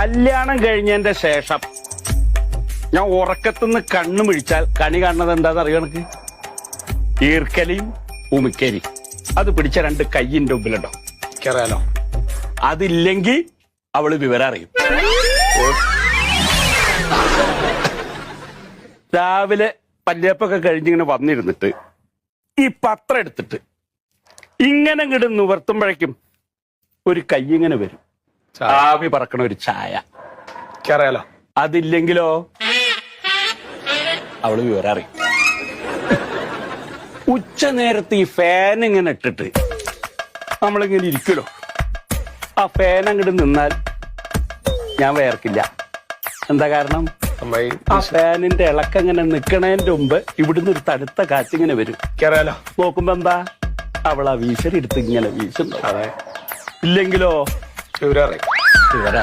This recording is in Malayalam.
കല്യാണം കഴിഞ്ഞതിന്റെ ശേഷം ഞാൻ ഉറക്കത്തുനിന്ന് കണ്ണു മിഴിച്ചാൽ കണി കാണുന്നത് എന്താന്ന് അറിയോ എനിക്ക്? ഈർക്കലിയും ഉമിക്കലിയും. അത് പിടിച്ച രണ്ട് കയ്യിന്റെ മുമ്പിലുണ്ടോ? അറിയാലോ. അതില്ലെങ്കിൽ അവള് വിവരം അറിയും. രാവിലെ പല്ലേപ്പൊക്കെ കഴിഞ്ഞിങ്ങനെ വന്നിരുന്നിട്ട് ഈ പത്രം എടുത്തിട്ട് ഇങ്ങനെ ഇങ്ങോട്ട് നിവർത്തുമ്പോഴേക്കും ഒരു കൈ ഇങ്ങനെ വരും. ആവി പറക്കണ ഒരു ചായ. അറിയാലോ. അതില്ലെങ്കിലോ അവള് വിവരം അറിയും. ഉച്ച നേരത്ത് ഈ ഫാൻ ഇങ്ങനെ ഇട്ടിട്ട് നമ്മളിങ്ങനെ ഇരിക്കുമല്ലോ, ആ ഫാൻ അങ്ങോട്ട് നിന്നാൽ ഞാൻ വേർക്കില്ല. എന്താ കാരണം? ആ ഫാനിന്റെ ഇളക്കങ്ങനെ നിക്കണേന്റെ മുമ്പ് ഇവിടുന്ന് ഒരു തണുത്ത കാറ്റിങ്ങനെ വരും. അറിയാലോ. നോക്കുമ്പോ എന്താ, അവളാ വീശരി എടുത്ത് ഇങ്ങനെ വീശുന്നു. ഇല്ലെങ്കിലോ വിവരം അറിയും. വിവരം